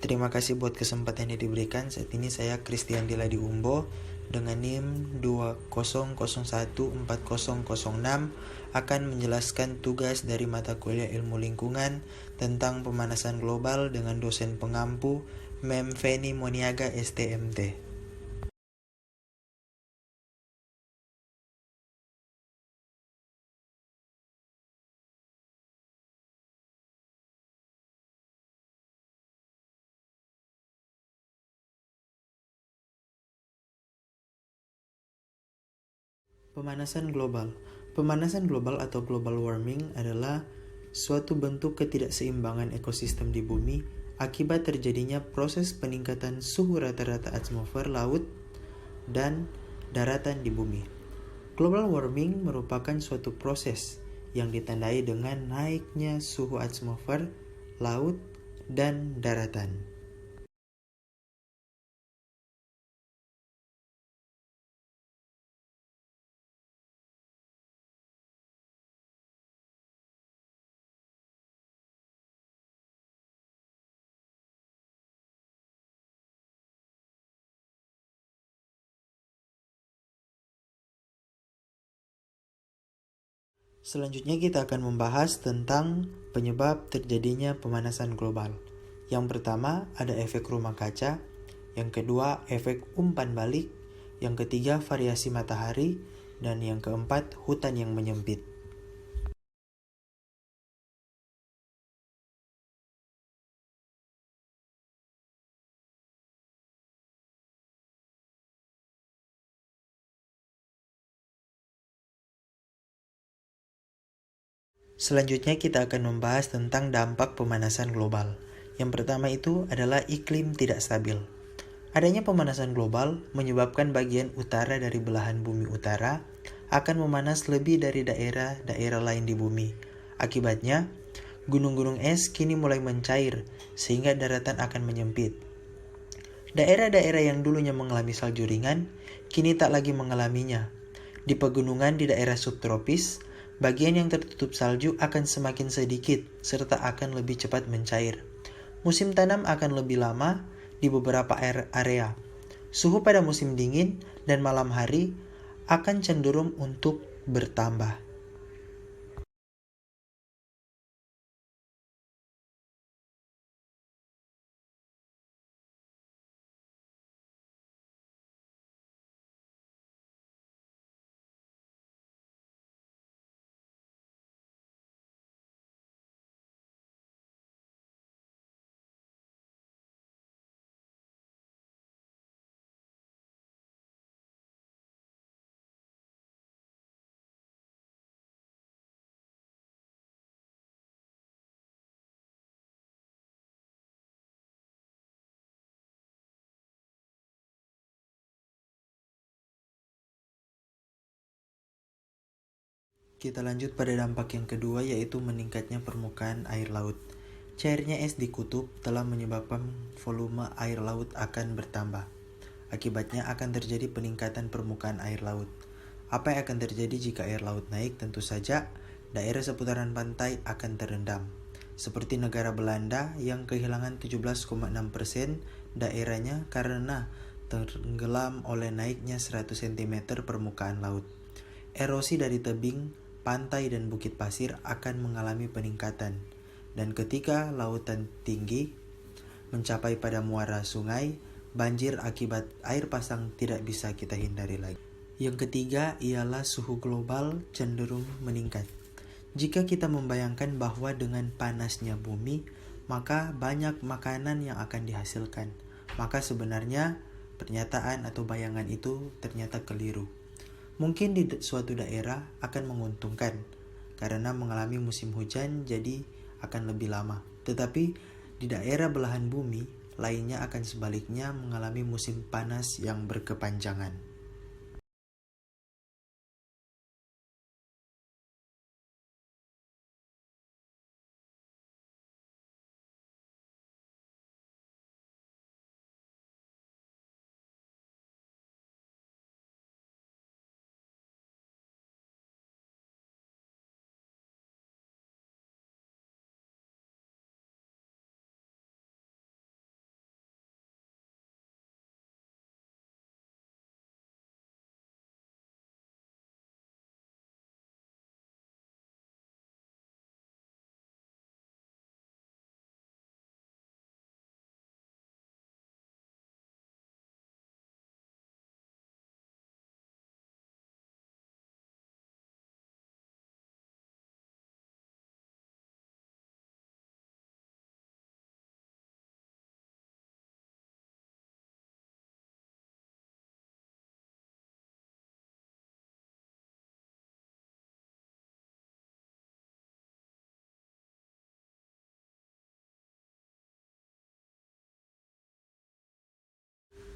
Terima kasih buat kesempatan yang diberikan. Saat ini saya Christian Diladi Umbo dengan NIM 20014006 akan menjelaskan tugas dari mata kuliah Ilmu Lingkungan tentang pemanasan global dengan dosen pengampu Mem Feni Moniaga STMT. Pemanasan global. Pemanasan global atau global warming adalah suatu bentuk ketidakseimbangan ekosistem di bumi akibat terjadinya proses peningkatan suhu rata-rata atmosfer laut dan daratan di bumi. Global warming merupakan suatu proses yang ditandai dengan naiknya suhu atmosfer, laut, dan daratan. Selanjutnya kita akan membahas tentang penyebab terjadinya pemanasan global. Yang pertama ada efek rumah kaca, yang kedua efek umpan balik, yang ketiga variasi matahari, dan yang keempat hutan yang menyempit. Selanjutnya kita akan membahas tentang dampak pemanasan global. Yang pertama itu adalah iklim tidak stabil. Adanya pemanasan global menyebabkan bagian utara dari belahan bumi utara akan memanas lebih dari daerah-daerah lain di bumi. Akibatnya, gunung-gunung es kini mulai mencair sehingga daratan akan menyempit. Daerah-daerah yang dulunya mengalami salju ringan, kini tak lagi mengalaminya. Di pegunungan di daerah subtropis, bagian yang tertutup salju akan semakin sedikit serta akan lebih cepat mencair. Musim tanam akan lebih lama di beberapa area. Suhu pada musim dingin dan malam hari akan cenderung untuk bertambah. Kita lanjut pada dampak yang kedua, yaitu meningkatnya permukaan air laut. Cairnya es di kutub telah menyebabkan volume air laut akan bertambah. Akibatnya akan terjadi peningkatan permukaan air laut. Apa yang akan terjadi jika air laut naik? Tentu saja daerah seputaran pantai akan terendam. Seperti negara Belanda yang kehilangan 17,6% daerahnya karena tenggelam oleh naiknya 100 cm permukaan laut. Erosi dari tebing, pantai dan bukit pasir akan mengalami peningkatan. Dan ketika lautan tinggi mencapai pada muara sungai, banjir akibat air pasang tidak bisa kita hindari lagi. Yang ketiga ialah suhu global cenderung meningkat. Jika kita membayangkan bahwa dengan panasnya bumi, maka banyak makanan yang akan dihasilkan. Maka sebenarnya pernyataan atau bayangan itu ternyata keliru. Mungkin di suatu daerah akan menguntungkan karena mengalami musim hujan jadi akan lebih lama. Tetapi di daerah belahan bumi lainnya akan sebaliknya mengalami musim panas yang berkepanjangan.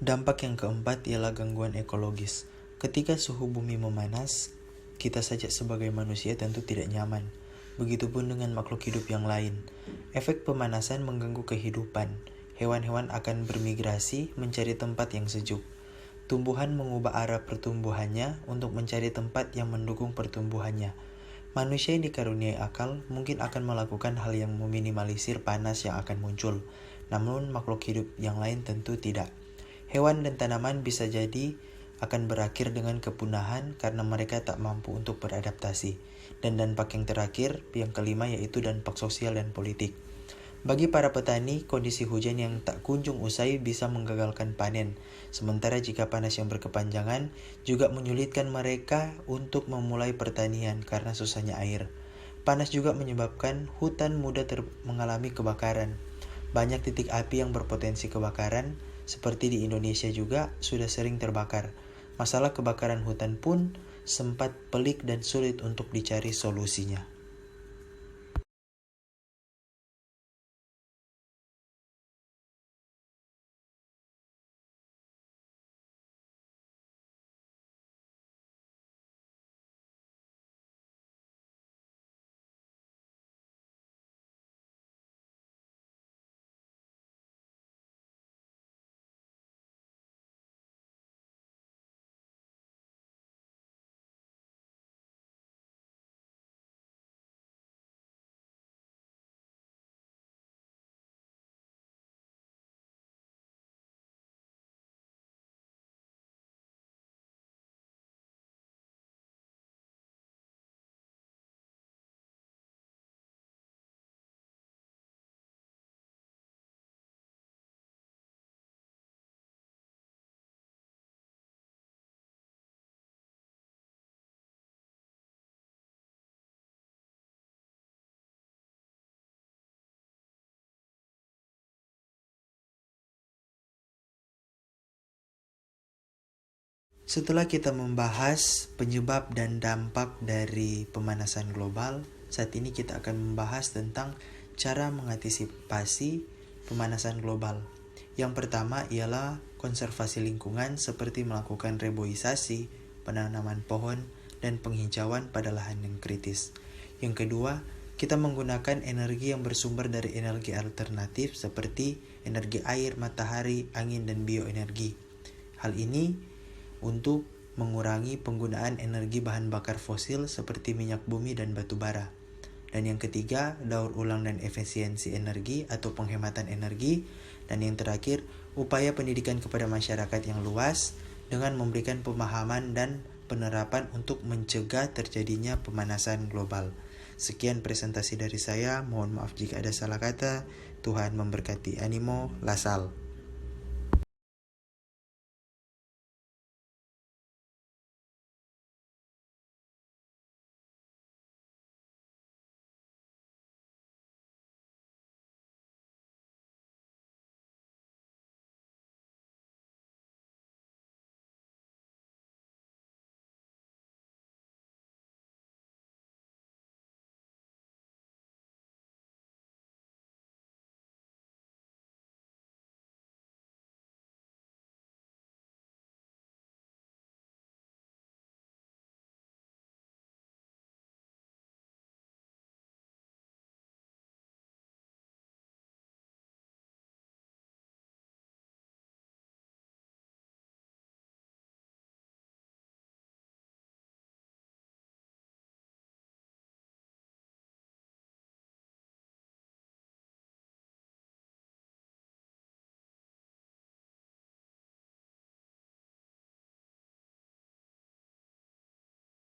Dampak yang keempat ialah gangguan ekologis. Ketika suhu bumi memanas, kita saja sebagai manusia tentu tidak nyaman. Begitupun dengan makhluk hidup yang lain. Efek pemanasan mengganggu kehidupan. Hewan-hewan akan bermigrasi mencari tempat yang sejuk. Tumbuhan mengubah arah pertumbuhannya untuk mencari tempat yang mendukung pertumbuhannya. Manusia yang dikaruniai akal mungkin akan melakukan hal yang meminimalisir panas yang akan muncul. Namun makhluk hidup yang lain tentu tidak. Hewan dan tanaman bisa jadi akan berakhir dengan kepunahan karena mereka tak mampu untuk beradaptasi. Dan dampak yang terakhir, yang kelima, yaitu dampak sosial dan politik. Bagi para petani, kondisi hujan yang tak kunjung usai bisa menggagalkan panen. Sementara jika panas yang berkepanjangan juga menyulitkan mereka untuk memulai pertanian karena susahnya air. Panas juga menyebabkan hutan mudah mengalami kebakaran. Banyak titik api yang berpotensi kebakaran, seperti di Indonesia juga sudah sering terbakar. Masalah kebakaran hutan pun sempat pelik dan sulit untuk dicari solusinya. Setelah kita membahas penyebab dan dampak dari pemanasan global, saat ini kita akan membahas tentang cara mengantisipasi pemanasan global. Yang pertama ialah konservasi lingkungan seperti melakukan reboisasi, penanaman pohon, dan penghijauan pada lahan yang kritis. Yang kedua, kita menggunakan energi yang bersumber dari energi alternatif seperti energi air, matahari, angin, dan bioenergi. Hal ini untuk mengurangi penggunaan energi bahan bakar fosil seperti minyak bumi dan batu bara. Dan yang ketiga, daur ulang dan efisiensi energi atau penghematan energi. Dan yang terakhir, upaya pendidikan kepada masyarakat yang luas dengan memberikan pemahaman dan penerapan untuk mencegah terjadinya pemanasan global. Sekian presentasi dari saya, mohon maaf jika ada salah kata. Tuhan memberkati. Animo Lasal.